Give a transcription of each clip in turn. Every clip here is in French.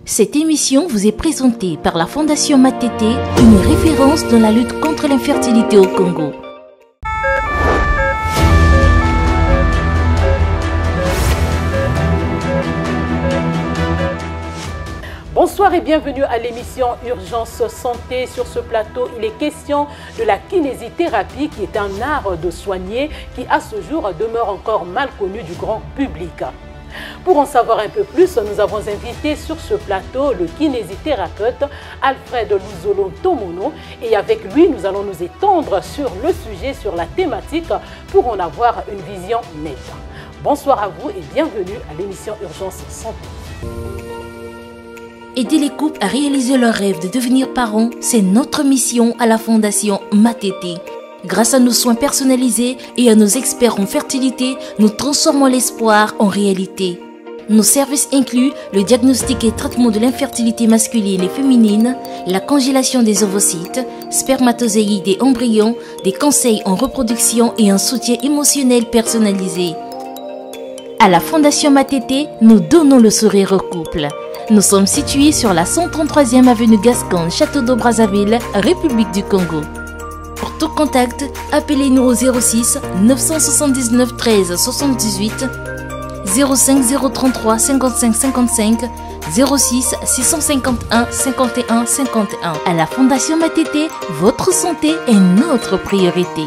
Cette émission vous est présentée par la Fondation Matete, une référence dans la lutte contre l'infertilité au Congo. Bonsoir et bienvenue à l'émission Urgence Santé. Sur ce plateau, il est question de la kinésithérapie qui est un art de soigner qui à ce jour demeure encore mal connu du grand public. Pour en savoir un peu plus, nous avons invité sur ce plateau le kinésithérapeute Alfred Luzolo Tomono et avec lui, nous allons nous étendre sur le sujet, sur la thématique pour en avoir une vision nette. Bonsoir à vous et bienvenue à l'émission Urgence Santé. Aider les couples à réaliser leur rêve de devenir parents, c'est notre mission à la Fondation Matete. Grâce à nos soins personnalisés et à nos experts en fertilité, nous transformons l'espoir en réalité. Nos services incluent le diagnostic et traitement de l'infertilité masculine et féminine, la congélation des ovocytes, spermatozoïdes et embryons, des conseils en reproduction et un soutien émotionnel personnalisé. À la Fondation Matete, nous donnons le sourire aux couples. Nous sommes situés sur la 133e avenue Gascon, Château d'Eau Brazzaville, République du Congo. Pour tout contact, appelez-nous au 06 979 13 78 05 033 55 55 06 651 51 51. À la Fondation Matete, votre santé est notre priorité.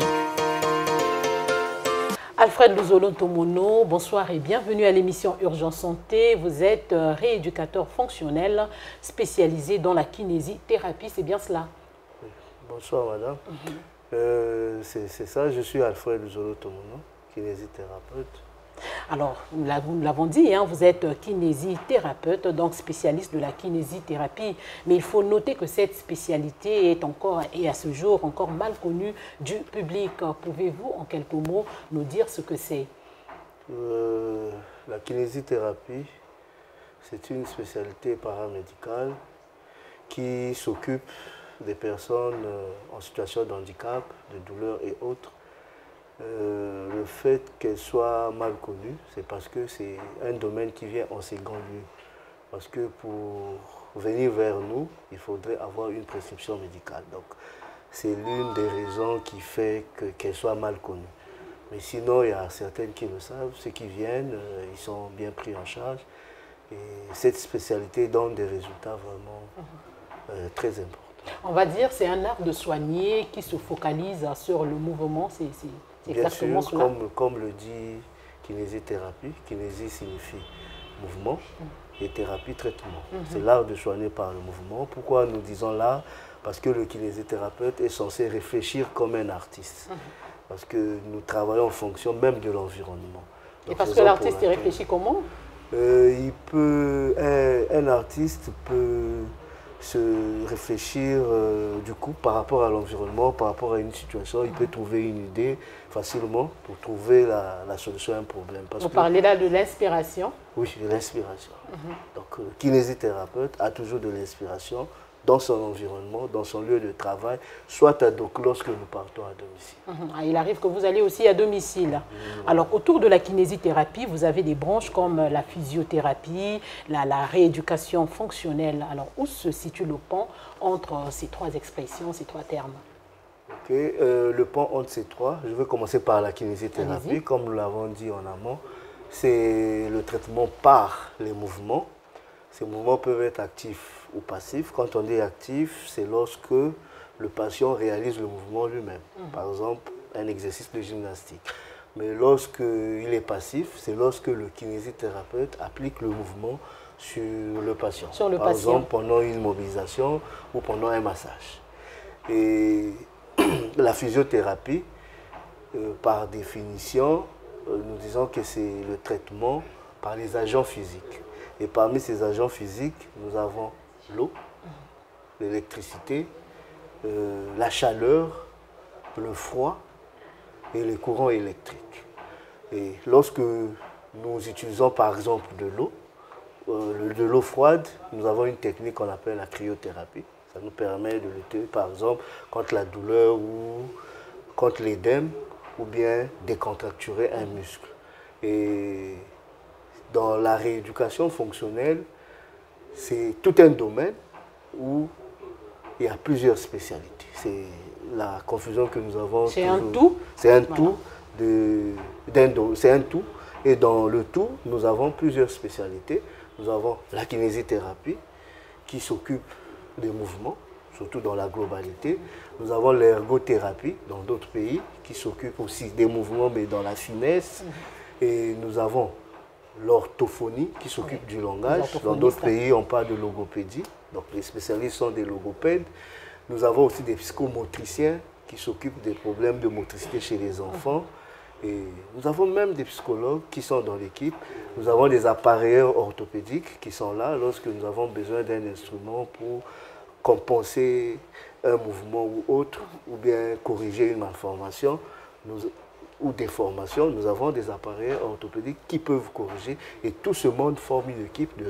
Alfred Luzolo Tomono, bonsoir et bienvenue à l'émission Urgence Santé. Vous êtes rééducateur fonctionnel spécialisé dans la kinésithérapie, c'est bien cela? Bonsoir madame. C'est ça, je suis Alfred Luzolo Tomono, kinésithérapeute. Alors, nous l'avons dit, hein, vous êtes kinésithérapeute, donc spécialiste de la kinésithérapie. Mais il faut noter que cette spécialité est encore, et à ce jour, encore mal connue du public. Pouvez-vous, en quelques mots, nous dire ce que c'est? La kinésithérapie, c'est une spécialité paramédicale qui s'occupe des personnes en situation de handicap, de douleur et autres. Le fait qu'elle soit mal connue, c'est parce que c'est un domaine qui vient en second lieu. Parce que pour venir vers nous, il faudrait avoir une prescription médicale. Donc, c'est l'une des raisons qui fait qu'elle soit mal connue. Mais sinon, il y a certaines qui le savent. Ceux qui viennent, ils sont bien pris en charge. Et cette spécialité donne des résultats vraiment très importants. On va dire que c'est un art de soigner qui se focalise sur le mouvement. C'est exactement cela. Comme le dit kinésithérapie, kinésie signifie mouvement et thérapie, traitement. C'est l'art de soigner par le mouvement. Pourquoi nous disons l'art? Parce que le kinésithérapeute est censé réfléchir comme un artiste. Parce que nous travaillons en fonction même de l'environnement. Et parce que l'artiste réfléchit comment? Un artiste peut se réfléchir du coup par rapport à l'environnement, par rapport à une situation, il peut trouver une idée facilement pour trouver la solution à un problème. Vous parlez là de l'inspiration? Oui, de l'inspiration. Donc le kinésithérapeute a toujours de l'inspiration dans son environnement, dans son lieu de travail, soit lorsque nous partons à domicile. Il arrive que vous allez aussi à domicile. Alors, autour de la kinésithérapie, vous avez des branches comme la physiothérapie, la rééducation fonctionnelle. Alors, où se situe le pont entre ces trois expressions, ces trois termes? Le pont entre ces trois, je vais commencer par la kinésithérapie. Comme nous l'avons dit en amont, c'est le traitement par les mouvements. Ces mouvements peuvent être actifs ou passifs. Quand on dit actif, c'est lorsque le patient réalise le mouvement lui-même. Par exemple, un exercice de gymnastique. Mais lorsqu'il est passif, c'est lorsque le kinésithérapeute applique le mouvement sur le patient. Par exemple, pendant une mobilisation ou pendant un massage. Et la physiothérapie, par définition, nous disons que c'est le traitement par les agents physiques. Et parmi ces agents physiques, nous avons l'eau, l'électricité, la chaleur, le froid et les courants électriques. Et lorsque nous utilisons par exemple de l'eau froide, nous avons une technique qu'on appelle la cryothérapie. Ça nous permet de lutter par exemple contre la douleur ou contre l'édème ou bien décontracturer un muscle. Et dans la rééducation fonctionnelle, c'est tout un domaine où il y a plusieurs spécialités. C'est la confusion que nous avons. C'est un tout. C'est un tout. C'est un tout. Et dans le tout, nous avons plusieurs spécialités. Nous avons la kinésithérapie qui s'occupe des mouvements, surtout dans la globalité. Nous avons l'ergothérapie dans d'autres pays qui s'occupe aussi des mouvements, mais dans la finesse. Et nous avons l'orthophonie qui s'occupe du langage. Dans d'autres pays, on parle de logopédie. Donc les spécialistes sont des logopèdes. Nous avons aussi des psychomotriciens qui s'occupent des problèmes de motricité chez les enfants. Et nous avons même des psychologues qui sont dans l'équipe. Nous avons des appareilleurs orthopédiques qui sont là lorsque nous avons besoin d'un instrument pour compenser un mouvement ou autre, ou bien corriger une malformation ou déformation. Nous avons des appareils orthopédiques qui peuvent corriger, et tout ce monde forme une équipe de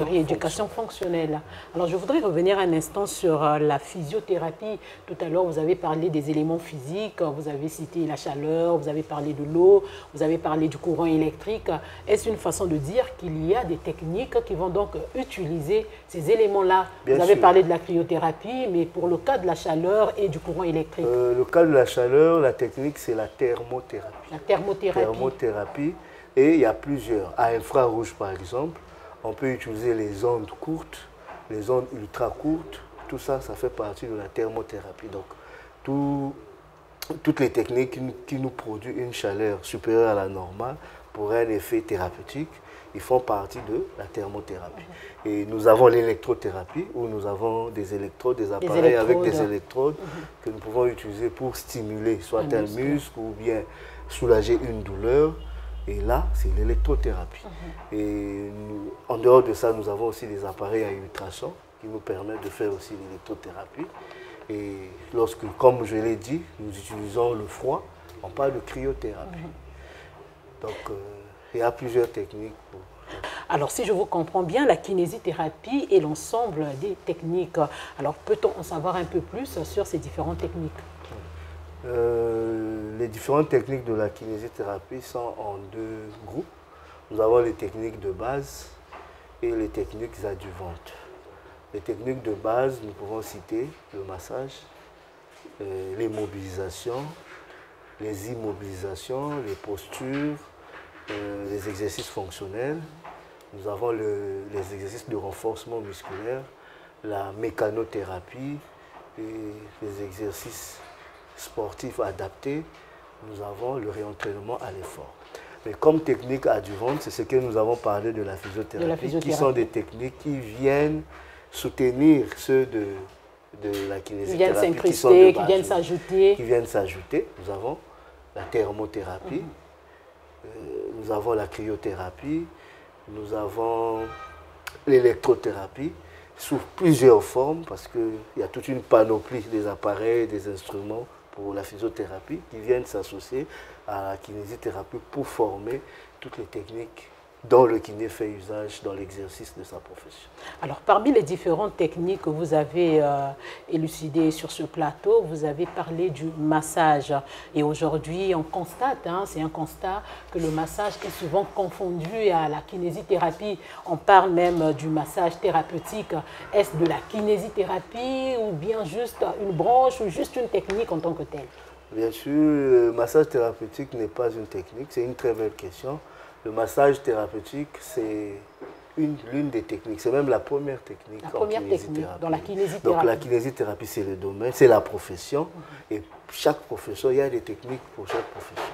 rééducation fonctionnelle. Alors je voudrais revenir un instant sur la physiothérapie. Tout à l'heure, vous avez parlé des éléments physiques, vous avez cité la chaleur, vous avez parlé de l'eau, vous avez parlé du courant électrique. Est-ce une façon de dire qu'il y a des techniques qui vont donc utiliser ces éléments-là? Vous avez parlé de la cryothérapie, mais pour le cas de la chaleur et du courant électrique? Le cas de la chaleur, la technique, c'est la thermothérapie. La thermothérapie. Thermothérapie. Et il y a plusieurs. À infrarouge, par exemple, on peut utiliser les ondes courtes, les ondes ultra courtes. Tout ça, ça fait partie de la thermothérapie. Donc, toutes les techniques qui nous produisent une chaleur supérieure à la normale pour un effet thérapeutique, ils font partie de la thermothérapie. Et nous avons l'électrothérapie, où nous avons des électrodes, des appareils avec des électrodes que nous pouvons utiliser pour stimuler soit un muscle ou bien soulager une douleur. Et là, c'est l'électrothérapie. Et en dehors de ça, nous avons aussi des appareils à ultrasons qui nous permettent de faire aussi l'électrothérapie. Et lorsque, comme je l'ai dit, nous utilisons le froid, on parle de cryothérapie. Donc, il y a plusieurs techniques. Alors, si je vous comprends bien, la kinésithérapie est l'ensemble des techniques. Alors, peut-on en savoir un peu plus sur ces différentes techniques? Les différentes techniques de la kinésithérapie sont en deux groupes. Nous avons les techniques de base et les techniques adjuvantes. Les techniques de base, nous pouvons citer le massage, les mobilisations, les immobilisations, les postures, les exercices fonctionnels. Nous avons les exercices de renforcement musculaire, la mécanothérapie et les exercices sportifs adaptés. Nous avons le réentraînement à l'effort. Mais comme technique adjuvante, c'est ce que nous avons parlé de la physiothérapie, qui sont des techniques qui viennent soutenir ceux de la kinésithérapie, qui viennent s'ajouter. Qui viennent s'ajouter. Nous avons la thermothérapie, nous avons la cryothérapie, nous avons l'électrothérapie sous plusieurs formes, parce qu'il y a toute une panoplie des appareils, des instruments pour la physiothérapie qui viennent s'associer à la kinésithérapie pour former toutes les techniques dont le kiné fait usage dans l'exercice de sa profession. Alors, parmi les différentes techniques que vous avez élucidées sur ce plateau, vous avez parlé du massage. Et aujourd'hui, on constate, c'est un constat, que le massage est souvent confondu à la kinésithérapie. On parle même du massage thérapeutique. Est-ce de la kinésithérapie ou bien juste une branche ou juste une technique en tant que telle? Bien sûr, le massage thérapeutique n'est pas une technique, c'est une très belle question. Le massage thérapeutique, c'est l'une des techniques, c'est même la première technique en kinésithérapie. Dans la kinésithérapie. Donc la kinésithérapie, c'est le domaine, c'est la profession. Et chaque profession, il y a des techniques pour chaque profession.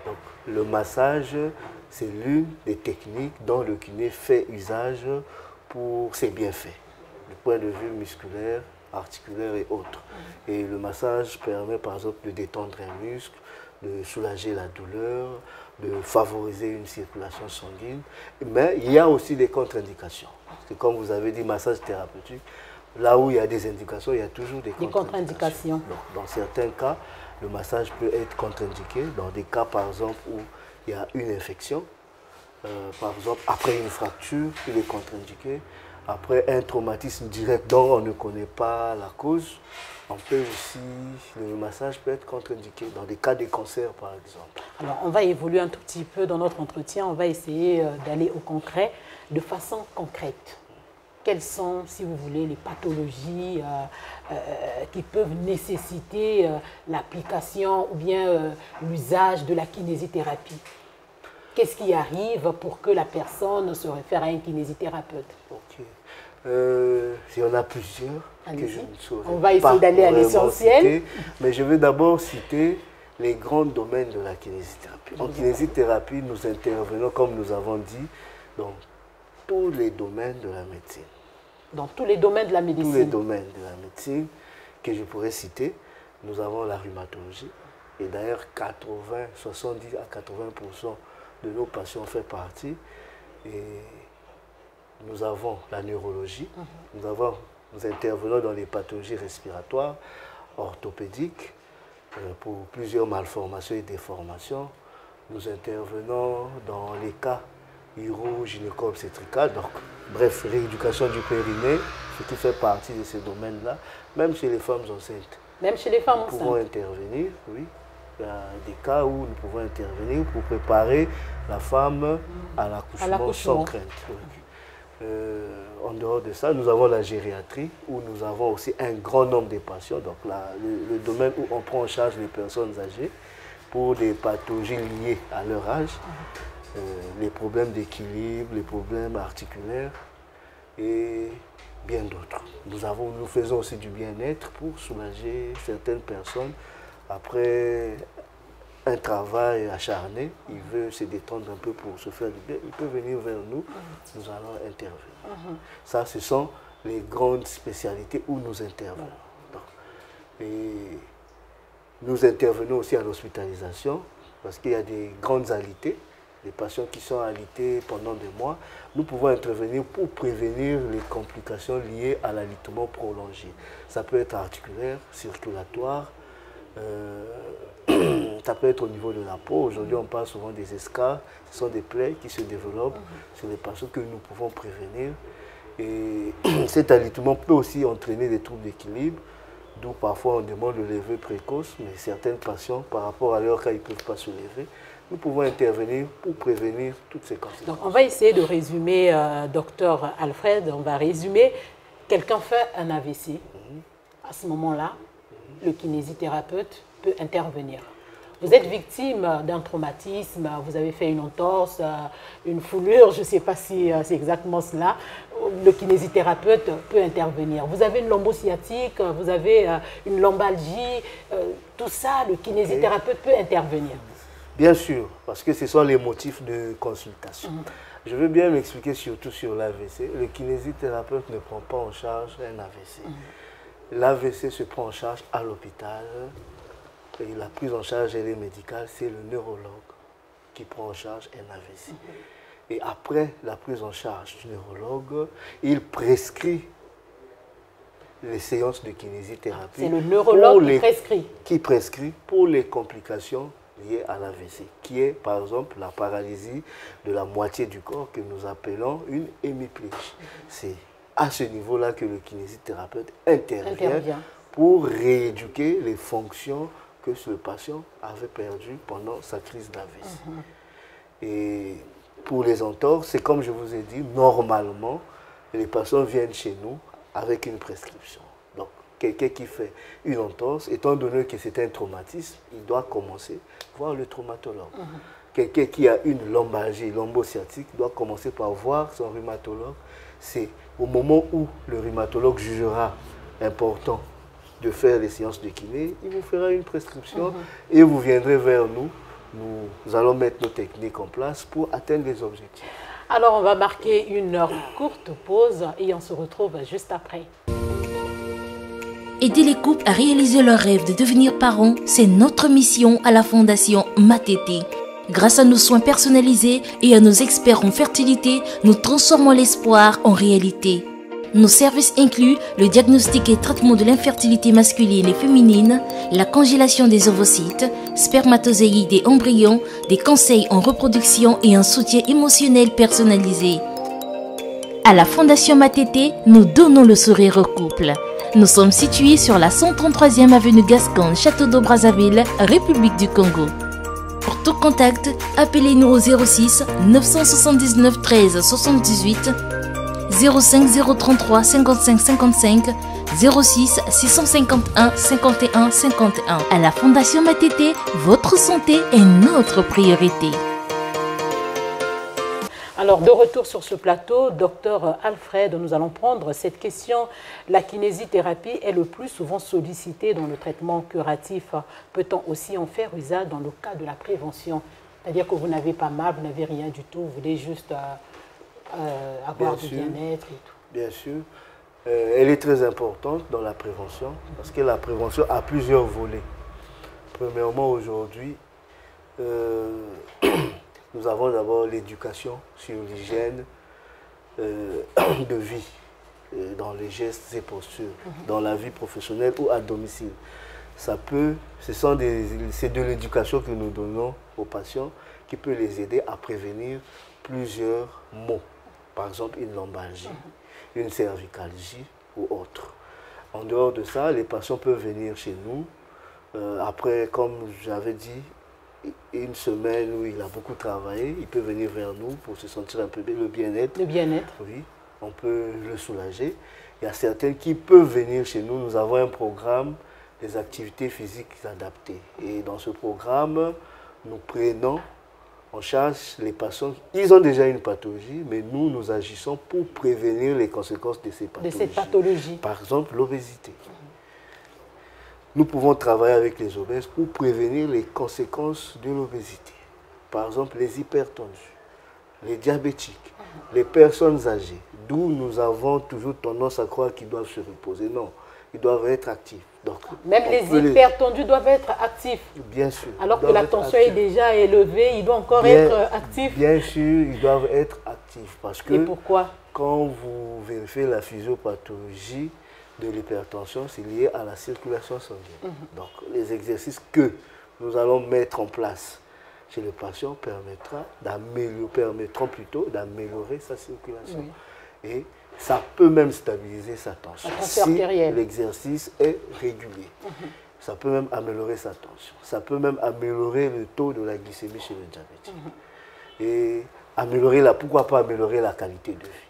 Donc le massage, c'est l'une des techniques dont le kiné fait usage pour ses bienfaits, du point de vue musculaire, articulaire et autres. Et le massage permet par exemple de détendre un muscle, de soulager la douleur, de favoriser une circulation sanguine. Mais il y a aussi des contre-indications. C'est comme vous avez dit, massage thérapeutique, là où il y a des indications, il y a toujours des contre-indications. Dans certains cas, le massage peut être contre-indiqué. Dans des cas, par exemple, où il y a une infection, par exemple, après une fracture, il est contre-indiqué. Après un traumatisme direct dont on ne connaît pas la cause, on peut aussi, le massage peut être contre-indiqué dans des cas de cancer, par exemple. Alors, on va évoluer un tout petit peu dans notre entretien. On va essayer d'aller au concret, de façon concrète. quelles sont, si vous voulez, les pathologies qui peuvent nécessiter l'application ou bien l'usage de la kinésithérapie? Qu'est-ce qui arrive pour que la personne se réfère à un kinésithérapeute? Ok. Il y en a plusieurs que je ne saurais On va essayer d'aller à l'essentiel. Mais je vais d'abord citer les grands domaines de la kinésithérapie. En kinésithérapie, nous intervenons, comme nous avons dit, dans tous les domaines de la médecine. Dans tous les domaines de la médecine. Tous les domaines de la médecine que je pourrais citer, nous avons la rhumatologie. Et d'ailleurs, 70 à 80% de nos patients font partie. Et nous avons la neurologie. Nous intervenons dans les pathologies respiratoires, orthopédiques, pour plusieurs malformations et déformations. Nous intervenons dans les cas uro-gynéco-obstétrical, donc bref, rééducation du périnée, ce qui fait partie de ces domaines-là, même chez les femmes enceintes. Même chez les femmes enceintes. Nous pouvons intervenir, oui. Il y a des cas où nous pouvons intervenir pour préparer la femme à l'accouchement sans crainte. Oui. En dehors de ça, nous avons la gériatrie, où nous avons aussi un grand nombre de patients, donc le domaine où on prend en charge les personnes âgées pour des pathologies liées à leur âge. Les problèmes d'équilibre, les problèmes articulaires et bien d'autres. Nous faisons aussi du bien-être pour soulager certaines personnes après un travail acharné. Il veut se détendre un peu pour se faire du bien. Il peut venir vers nous, nous allons intervenir. Ça, ce sont les grandes spécialités où nous intervenons. Et nous intervenons aussi à l'hospitalisation parce qu'il y a des grandes alités. Les patients qui sont alités pendant des mois, nous pouvons intervenir pour prévenir les complications liées à l'alitement prolongé. Ça peut être articulaire, circulatoire, ça peut être au niveau de la peau. Aujourd'hui, on parle souvent des escarres. Ce sont des plaies qui se développent sur les patients que nous pouvons prévenir. Et cet alitement peut aussi entraîner des troubles d'équilibre, d'où parfois on demande le lever précoce, mais certains patients, par rapport à leur cas, ils ne peuvent pas se lever. Nous pouvons intervenir pour prévenir toutes ces conséquences. Donc, on va essayer de résumer, docteur Alfred, on va résumer. Quelqu'un fait un AVC. À ce moment-là, le kinésithérapeute peut intervenir. Vous êtes victime d'un traumatisme, vous avez fait une entorse, une foulure, je ne sais pas si c'est exactement cela. Le kinésithérapeute peut intervenir. Vous avez une lombosciatique, vous avez une lombalgie, tout ça, le kinésithérapeute peut intervenir. Bien sûr, parce que ce sont les motifs de consultation. Je veux bien m'expliquer surtout sur l'AVC. Le kinésithérapeute ne prend pas en charge un AVC. L'AVC se prend en charge à l'hôpital. Et la prise en charge, elle est médicale. C'est le neurologue qui prend en charge un AVC. Et après la prise en charge du neurologue, il prescrit les séances de kinésithérapie. C'est le neurologue qui prescrit. Qui prescrit pour les complications liées à l'AVC, qui est par exemple la paralysie de la moitié du corps que nous appelons une hémiplégie. C'est à ce niveau-là que le kinésithérapeute intervient pour rééduquer les fonctions que ce patient avait perdues pendant sa crise d'AVC. Et pour les entorses, c'est comme je vous ai dit, normalement, les patients viennent chez nous avec une prescription. Donc, quelqu'un qui fait une entorse, étant donné que c'est un traumatisme, il doit commencer voir le traumatologue. Quelqu'un qui a une lombalgie, lombosciatique, doit commencer par voir son rhumatologue. C'est au moment où le rhumatologue jugera important de faire les séances de kiné, il vous fera une prescription et vous viendrez vers nous. Nous allons mettre nos techniques en place pour atteindre les objectifs. Alors, on va marquer une courte pause et on se retrouve juste après. Aider les couples à réaliser leur rêve de devenir parents, c'est notre mission à la Fondation Matete. Grâce à nos soins personnalisés et à nos experts en fertilité, nous transformons l'espoir en réalité. Nos services incluent le diagnostic et traitement de l'infertilité masculine et féminine, la congélation des ovocytes, spermatozoïdes et embryons, des conseils en reproduction et un soutien émotionnel personnalisé. À la Fondation Matete, nous donnons le sourire au couple. Nous sommes situés sur la 133e avenue Gascon, Château d'Eau Brazzaville, République du Congo. Pour tout contact, appelez-nous au 06 979 13 78 05 033 55 55 06 651 51 51. À la Fondation Matete, votre santé est notre priorité. Alors, de retour sur ce plateau, docteur Alfred, nous allons prendre cette question. La kinésithérapie est le plus souvent sollicitée dans le traitement curatif. Peut-on aussi en faire usage dans le cas de la prévention? C'est-à-dire que vous n'avez pas mal, vous n'avez rien du tout, vous voulez juste avoir du bien-être et tout. Bien sûr. Elle est très importante dans la prévention parce que la prévention a plusieurs volets. Premièrement, aujourd'hui, nous avons d'abord l'éducation sur l'hygiène de vie, dans les gestes et postures, dans la vie professionnelle ou à domicile. C'est de l'éducation que nous donnons aux patients qui peut les aider à prévenir plusieurs maux. Par exemple, une lombalgie, une cervicalgie ou autre. En dehors de ça, les patients peuvent venir chez nous. Après, comme j'avais dit, une semaine où il a beaucoup travaillé, il peut venir vers nous pour se sentir un peu bien, le bien-être. Le bien-être. Oui, on peut le soulager. Il y a certains qui peuvent venir chez nous. Nous avons un programme des activités physiques adaptées. Et dans ce programme, nous prenons en charge les patients. Ils ont déjà une pathologie, mais nous agissons pour prévenir les conséquences de ces pathologies. De cette pathologie. Par exemple, l'obésité. Nous pouvons travailler avec les obèses pour prévenir les conséquences de l'obésité. Par exemple, les hypertendus, les diabétiques, les personnes âgées, d'où nous avons toujours tendance à croire qu'ils doivent se reposer. Non, ils doivent être actifs. Donc, même les hypertendus doivent être actifs. Bien sûr. Alors que la tension est déjà élevée, ils doivent encore être actifs. Bien sûr, ils doivent être actifs. Parce que et pourquoi? Quand vous vérifiez la physiopathologie de l'hypertension, c'est lié à la circulation sanguine. Donc, les exercices que nous allons mettre en place chez le patient permettront d'améliorer sa circulation. Et ça peut même stabiliser sa tension si l'exercice est régulier. Ça peut même améliorer sa tension. Ça peut même améliorer le taux de la glycémie chez le diabétique. Et pourquoi pas améliorer la qualité de vie.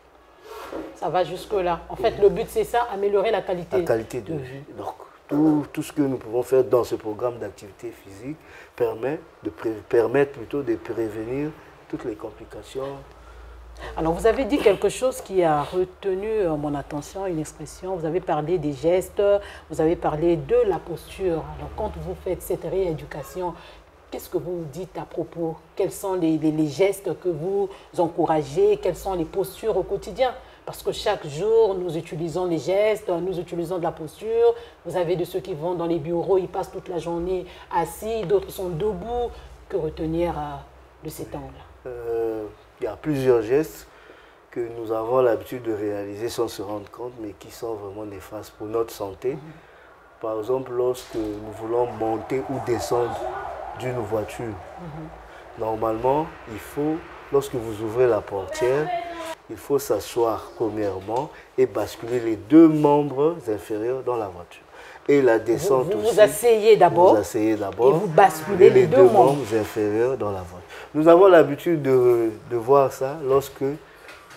Ça va jusque-là. En fait, le but, c'est ça, améliorer la qualité de vie. Donc, tout ce que nous pouvons faire dans ce programme d'activité physique permet de prévenir toutes les complications. Alors, vous avez dit quelque chose qui a retenu mon attention, une expression. Vous avez parlé des gestes, vous avez parlé de la posture. Alors, quand vous faites cette rééducation, qu'est-ce que vous dites à propos? Quels sont les gestes que vous encouragez? Quelles sont les postures au quotidien? Parce que chaque jour, nous utilisons les gestes, nous utilisons de la posture. Vous avez de ceux qui vont dans les bureaux, ils passent toute la journée assis, d'autres sont debout. Que retenir de ces temps-là? Il y a plusieurs gestes que nous avons l'habitude de réaliser sans se rendre compte, mais qui sont vraiment néfastes pour notre santé. Par exemple, lorsque nous voulons monter ou descendre d'une voiture, normalement, lorsque vous ouvrez la portière, il faut s'asseoir premièrement et basculer les deux membres inférieurs dans la voiture. Et la descente vous asseyez d'abord. Vous asseyez d'abord. Et vous basculez les deux membres inférieurs dans la voiture. Nous avons l'habitude de voir ça lorsque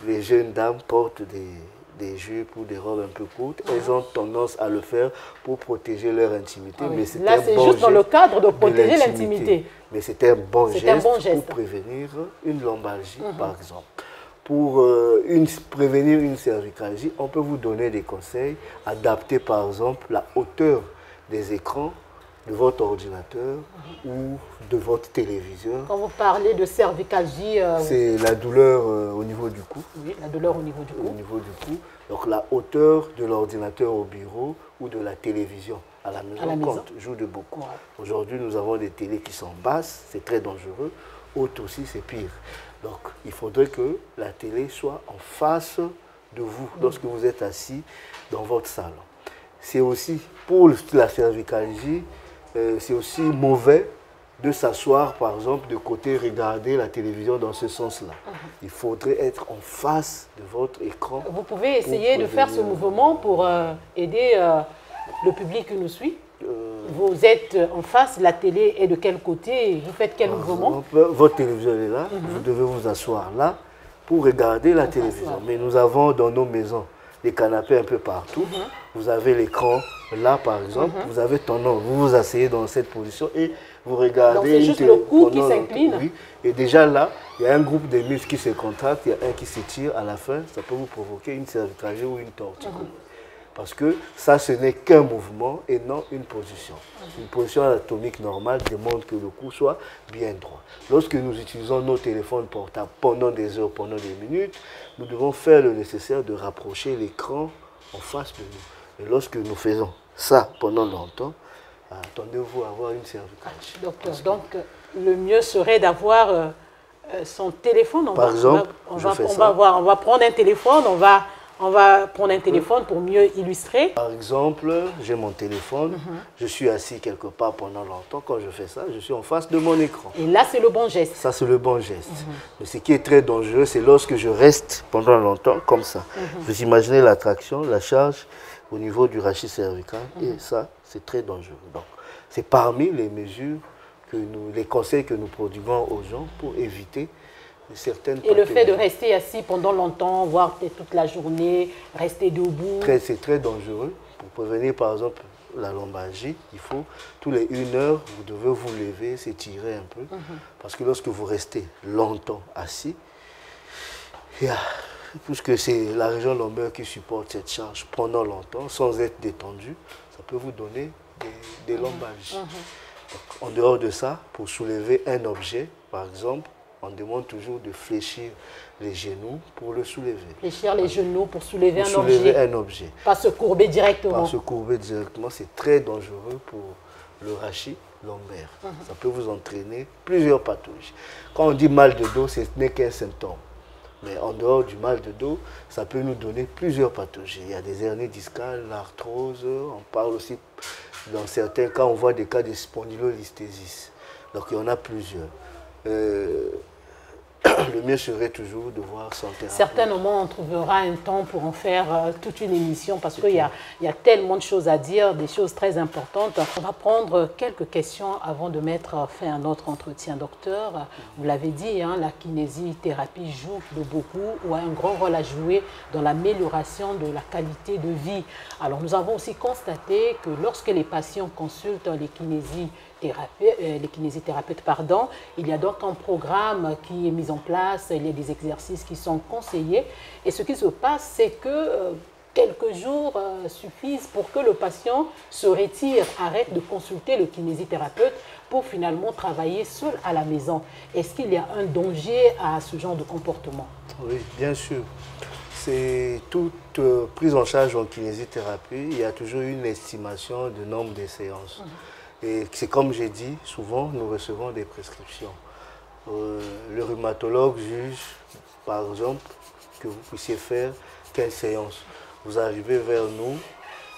les jeunes dames portent des jupes ou des robes un peu courtes. Elles ont tendance à le faire pour protéger leur intimité. Mais là, c'est juste dans le cadre de protéger l'intimité. Mais c'est un bon geste pour prévenir une lombalgie, par exemple. Pour prévenir une cervicalgie, on peut vous donner des conseils, adapter par exemple la hauteur des écrans de votre ordinateur ou de votre téléviseur. Quand vous parlez de cervicalgie... c'est la douleur au niveau du cou. Oui, la douleur au niveau du cou. Au niveau du cou. Donc la hauteur de l'ordinateur au bureau ou de la télévision à la maison joue de beaucoup. Ouais. Aujourd'hui, nous avons des télés qui sont basses, c'est très dangereux. Hautes aussi, c'est pire. Donc, il faudrait que la télé soit en face de vous lorsque vous êtes assis dans votre salon. C'est aussi, pour la cervicalgie, c'est aussi mauvais de s'asseoir, par exemple, de côté, regarder la télévision dans ce sens-là. Il faudrait être en face de votre écran. Vous pouvez essayer de faire ce mouvement pour aider le public qui nous suit. Vous êtes en face, la télé est de quel côté? Vous faites quel mouvement? Votre télévision est là, vous devez vous asseoir là, pour regarder la télévision. Mais nous avons dans nos maisons des canapés un peu partout. Vous avez l'écran là, par exemple. Vous avez tendance, vous vous asseyez dans cette position et vous regardez. Donc c'est juste le cou qui s'incline. Oui. Et déjà là, il y a un groupe de muscles qui se contractent, il y a un qui s'étire. À la fin, ça peut vous provoquer une cervicalgie ou une torticolis. Parce que ça, ce n'est qu'un mouvement et non une position. Une position anatomique normale demande que le cou soit bien droit. Lorsque nous utilisons nos téléphones portables pendant des heures, pendant des minutes, nous devons faire le nécessaire de rapprocher l'écran en face de nous. Et lorsque nous faisons ça pendant longtemps, attendez-vous à avoir une cervicalgie. Docteur, donc le mieux serait d'avoir son téléphone. Par exemple, on va prendre un téléphone, on va prendre un téléphone pour mieux illustrer. Par exemple, j'ai mon téléphone, je suis assis quelque part pendant longtemps. Quand je fais ça, je suis en face de mon écran. Et là, c'est le bon geste. Ça, c'est le bon geste. Mais ce qui est très dangereux, c'est lorsque je reste pendant longtemps comme ça. Vous imaginez la traction, la charge au niveau du rachis cervical. Et ça, c'est très dangereux. Donc, c'est parmi les mesures, les conseils que nous prodiguons aux gens pour éviter certaines pathologies. Et le fait de rester assis pendant longtemps, voire peut-être toute la journée, rester debout. C'est très dangereux. Pour prévenir par exemple la lombalgie, il faut tous les 1 heure, vous devez vous lever, s'étirer un peu. Parce que lorsque vous restez longtemps assis, puisque c'est la région lombaire qui supporte cette charge pendant longtemps, sans être détendue, ça peut vous donner des lombalgies. Donc, en dehors de ça, pour soulever un objet, par exemple, on demande toujours de fléchir les genoux pour le soulever. Fléchir les genoux pour soulever un objet. Pas se courber directement. Pas se courber directement, c'est très dangereux pour le rachis lombaire. Ça peut vous entraîner plusieurs pathologies. Quand on dit mal de dos, ce n'est qu'un symptôme. Mais en dehors du mal de dos, ça peut nous donner plusieurs pathologies. Il y a des hernies discales, l'arthrose, on parle aussi, dans certains cas, on voit des cas de spondylolisthésis. Donc il y en a plusieurs. Le mieux serait toujours de voir son thérapeute. Certainement, on trouvera un temps pour en faire toute une émission parce qu'il y a tellement de choses à dire, des choses très importantes. On va prendre quelques questions avant de mettre fin à notre entretien. Docteur, vous l'avez dit, hein, la kinésithérapie joue de beaucoup ou a un grand rôle à jouer dans l'amélioration de la qualité de vie. Alors, nous avons aussi constaté que lorsque les patients consultent les kinésithérapeutes, il y a donc un programme qui est mis en place, il y a des exercices qui sont conseillés. Et ce qui se passe, c'est que quelques jours suffisent pour que le patient se retire, arrête de consulter le kinésithérapeute pour finalement travailler seul à la maison. Est-ce qu'il y a un danger à ce genre de comportement? Oui, bien sûr. C'est toute prise en charge en kinésithérapie, il y a toujours une estimation du nombre de séances. Et c'est comme j'ai dit, souvent nous recevons des prescriptions. Le rhumatologue juge, par exemple, que vous puissiez faire 15 séances. Vous arrivez vers nous,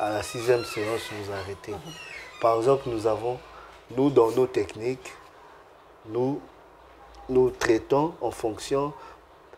à la 6e séance, vous arrêtez. Par exemple, nous dans nos techniques, nous traitons en fonction.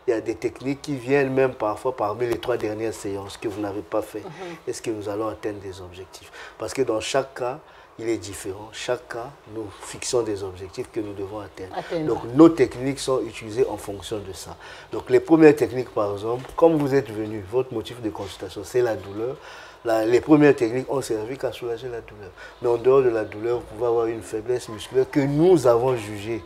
Il y a des techniques qui viennent même parfois parmi les 3 dernières séances que vous n'avez pas fait. Est-ce que nous allons atteindre des objectifs? Parce que dans chaque cas, il est différent. Chaque cas, nous fixons des objectifs que nous devons atteindre. Donc, nos techniques sont utilisées en fonction de ça. Donc, les premières techniques, par exemple, comme vous êtes venu, votre motif de consultation, c'est la douleur. Les premières techniques ont servi qu'à soulager la douleur. Mais en dehors de la douleur, vous pouvez avoir une faiblesse musculaire que nous avons jugée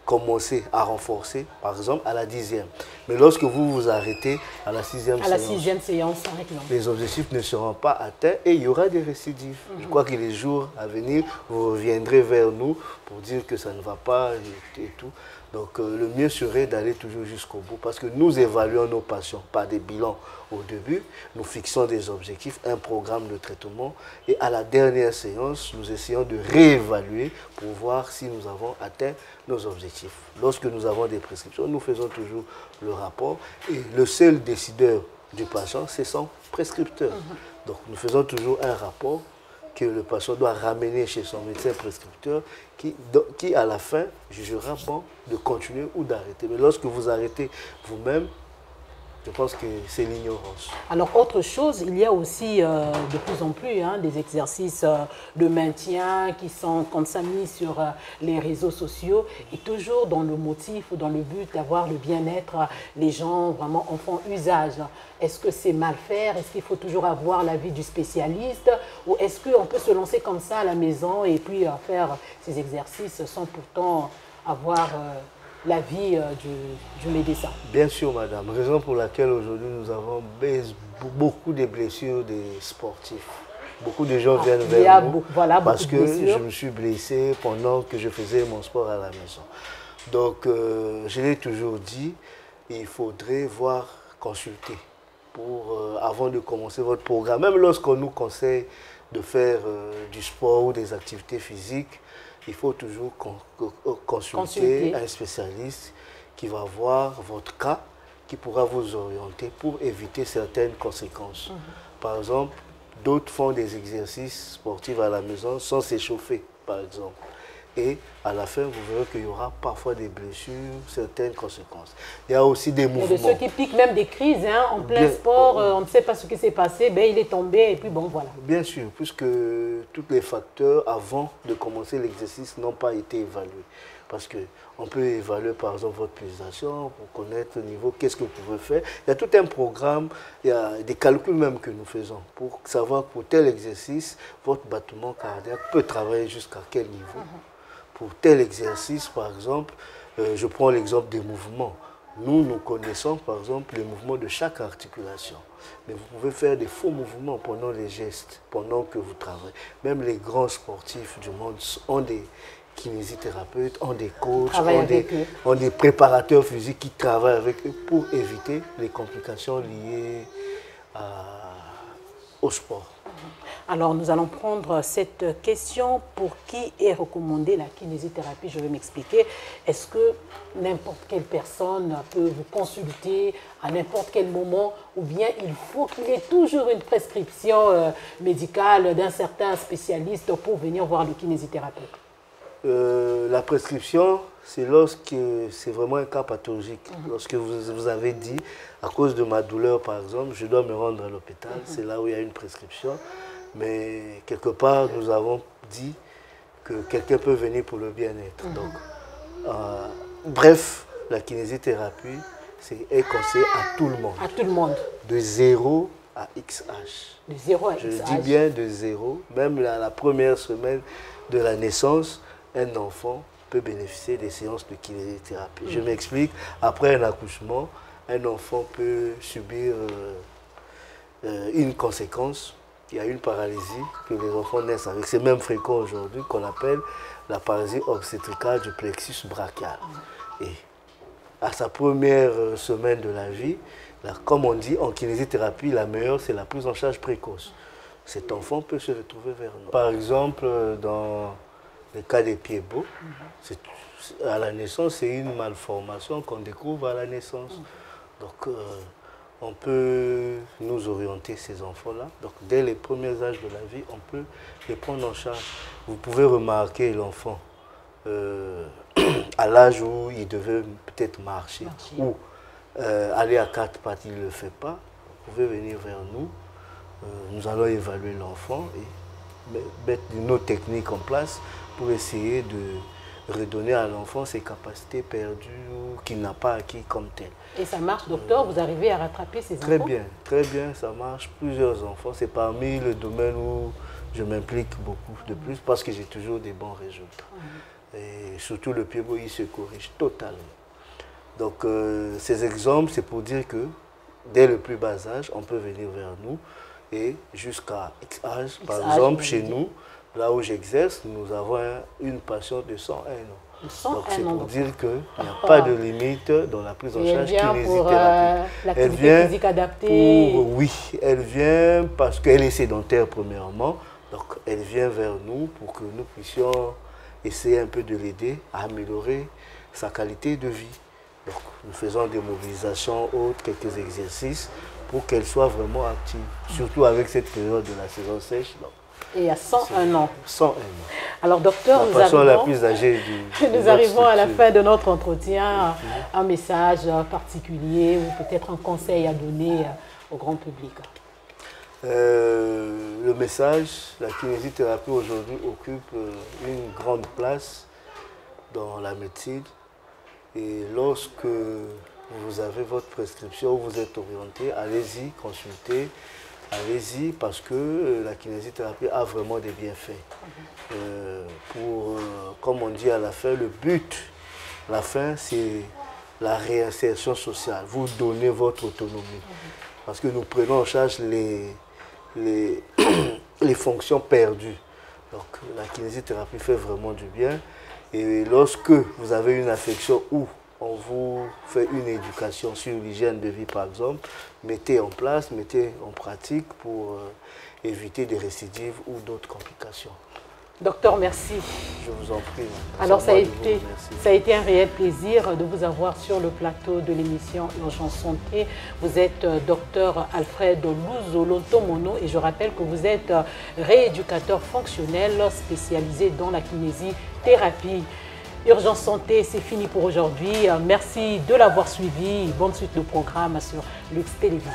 commencer à renforcer, par exemple, à la 10e. Mais lorsque vous vous arrêtez à la 6e séance, à la 6e séance, par exemple, les objectifs ne seront pas atteints et il y aura des récidives. Je crois que les jours à venir, vous reviendrez vers nous pour dire que ça ne va pas et tout. Donc, le mieux serait d'aller toujours jusqu'au bout parce que nous évaluons nos patients par des bilans au début. Nous fixons des objectifs, un programme de traitement et à la dernière séance, nous essayons de réévaluer pour voir si nous avons atteint nos objectifs. Lorsque nous avons des prescriptions, nous faisons toujours le rapport et le seul décideur du patient, c'est son prescripteur. Donc, nous faisons toujours un rapport que le patient doit ramener chez son médecin prescripteur qui à la fin, jugera bon de continuer ou d'arrêter. Mais lorsque vous arrêtez vous-même, Je pense que c'est l'ignorance. Alors, autre chose, il y a aussi de plus en plus des exercices de maintien qui sont comme ça mis sur les réseaux sociaux et toujours dans le motif ou dans le but d'avoir le bien-être. Les gens vraiment en font usage. Est-ce que c'est mal faire? Est-ce qu'il faut toujours avoir l'avis du spécialiste? Ou est-ce qu'on peut se lancer comme ça à la maison et puis faire ces exercices sans pourtant avoir l'avis du médecin? Bien sûr, madame. Raison pour laquelle aujourd'hui nous avons beaucoup de blessures des sportifs. Beaucoup de gens viennent vers nous parce que je me suis blessé pendant que je faisais mon sport à la maison. Donc, je l'ai toujours dit, il faudrait consulter avant de commencer votre programme. Même lorsqu'on nous conseille de faire du sport ou des activités physiques, il faut toujours consulter un spécialiste qui va voir votre cas, qui pourra vous orienter pour éviter certaines conséquences. Par exemple, d'autres font des exercices sportifs à la maison sans s'échauffer, par exemple. Et à la fin, vous verrez qu'il y aura parfois des blessures, certaines conséquences. Il y a aussi des mouvements. Il y a de ceux qui piquent même des crises en plein sport, on ne sait pas ce qui s'est passé, il est tombé et puis bon, voilà. Bien sûr, puisque tous les facteurs avant de commencer l'exercice n'ont pas été évalués. Parce qu'on peut évaluer par exemple votre pulsation pour connaître le niveau, qu'est-ce que vous pouvez faire. Il y a tout un programme, il y a des calculs même que nous faisons pour savoir pour tel exercice, votre battement cardiaque peut travailler jusqu'à quel niveau. Pour tel exercice, par exemple, je prends l'exemple des mouvements. Nous connaissons, par exemple, les mouvements de chaque articulation. Mais vous pouvez faire des faux mouvements pendant les gestes, pendant que vous travaillez. Même les grands sportifs du monde ont des kinésithérapeutes, ont des coachs, ont des préparateurs physiques qui travaillent avec eux pour éviter les complications liées au sport. Alors, nous allons prendre cette question. Pour qui est recommandée la kinésithérapie? Je vais m'expliquer. Est-ce que n'importe quelle personne peut vous consulter à n'importe quel moment ou bien il faut qu'il y ait toujours une prescription médicale d'un certain spécialiste pour venir voir le kinésithérapeute? La prescription, c'est lorsque c'est vraiment un cas pathologique. Lorsque vous avez dit, à cause de ma douleur par exemple, je dois me rendre à l'hôpital, c'est là où il y a une prescription. Mais quelque part, nous avons dit que quelqu'un peut venir pour le bien-être. Donc, bref, la kinésithérapie est conseillée à tout le monde. À tout le monde. De 0 à XH. De 0 à XH. Je dis bien de 0. Même la première semaine de la naissance, un enfant peut bénéficier des séances de kinésithérapie. Je m'explique. Après un accouchement, un enfant peut subir une conséquence. Il y a une paralysie que les enfants naissent avec. C'est même fréquent aujourd'hui qu'on appelle la paralysie obstétricale du plexus brachial. Et à sa première semaine de la vie, comme on dit en kinésithérapie, la meilleure, c'est la prise en charge précoce. Cet enfant peut se retrouver vers nous. Par exemple, dans le cas des pieds beaux, à la naissance, c'est une malformation qu'on découvre à la naissance. Donc, on peut nous orienter ces enfants-là. Donc, dès les premiers âges de la vie, on peut les prendre en charge. Vous pouvez remarquer l'enfant à l'âge où il devait peut-être marcher ou aller à quatre pattes, il ne le fait pas. Vous pouvez venir vers nous. Nous allons évaluer l'enfant et mettre nos techniques en place pour essayer de redonner à l'enfant ses capacités perdues ou qu'il n'a pas acquis comme tel. Et ça marche, docteur? Vous arrivez à rattraper ces enfants? Très bien, ça marche. Plusieurs enfants. C'est parmi le domaine où je m'implique beaucoup de plus parce que j'ai toujours des bons résultats. Et surtout le pied beau, il se corrige totalement. Donc ces exemples, c'est pour dire que dès le plus bas âge, on peut venir vers nous et jusqu'à X âge. Par exemple, chez nous, là où j'exerce, nous avons une patiente de 101 ans. Donc c'est pour dire qu'il n'y a pas de limite dans la prise en charge kinésithérapie. L'activité physique adaptée. Oui, elle vient parce qu'elle est sédentaire premièrement. Donc elle vient vers nous pour que nous puissions essayer un peu de l'aider à améliorer sa qualité de vie. Donc nous faisons des mobilisations autres, quelques exercices pour qu'elle soit vraiment active. Surtout avec cette période de la saison sèche. Donc, et à 101 ans. 101 ans. Alors docteur, nous arrivons à la fin de notre entretien. Un message particulier ou peut-être un conseil à donner au grand public. Le message, la kinésithérapie aujourd'hui occupe une grande place dans la médecine. Et lorsque vous avez votre prescription, vous êtes orienté, allez-y, consultez, allez-y parce que la kinésithérapie a vraiment des bienfaits. Comme on dit à la fin, le but, la fin, c'est la réinsertion sociale. Vous donnez votre autonomie. Parce que nous prenons en charge les fonctions perdues. Donc la kinésithérapie fait vraiment du bien. Et lorsque vous avez une affection où on vous fait une éducation sur l'hygiène de vie par exemple, mettez en place, mettez en pratique pour éviter des récidives ou d'autres complications. Docteur, merci. Je vous en prie. Alors ça a été un réel plaisir de vous avoir sur le plateau de l'émission Urgence Santé. Vous êtes docteur Alfred Luzolo-Tomono et je rappelle que vous êtes rééducateur fonctionnel spécialisé dans la kinésithérapie. Urgence Santé, c'est fini pour aujourd'hui. Merci de l'avoir suivi. Bonne suite de programme sur Lux Télévision.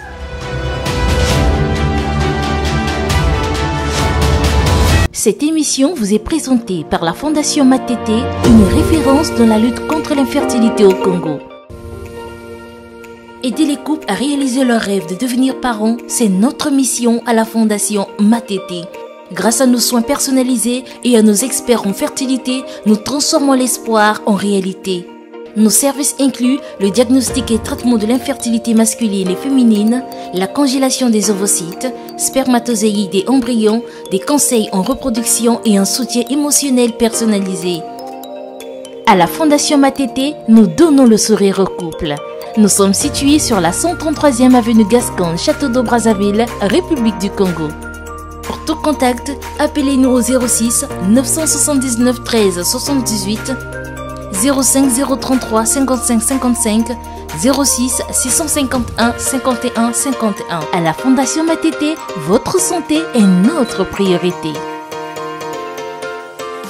Cette émission vous est présentée par la Fondation Matete, une référence dans la lutte contre l'infertilité au Congo. Aider les couples à réaliser leur rêve de devenir parents, c'est notre mission à la Fondation Matete. Grâce à nos soins personnalisés et à nos experts en fertilité, nous transformons l'espoir en réalité. Nos services incluent le diagnostic et traitement de l'infertilité masculine et féminine, la congélation des ovocytes, spermatozoïdes et embryons, des conseils en reproduction et un soutien émotionnel personnalisé. À la Fondation Matete, nous donnons le sourire au couple. Nous sommes situés sur la 133e avenue Gascon, Château d'Eau Brazzaville, République du Congo. Pour tout contact, appelez-nous au 06 979 13 78 05 033 55 55 06 651 51 51. À la Fondation Matete, votre santé est notre priorité.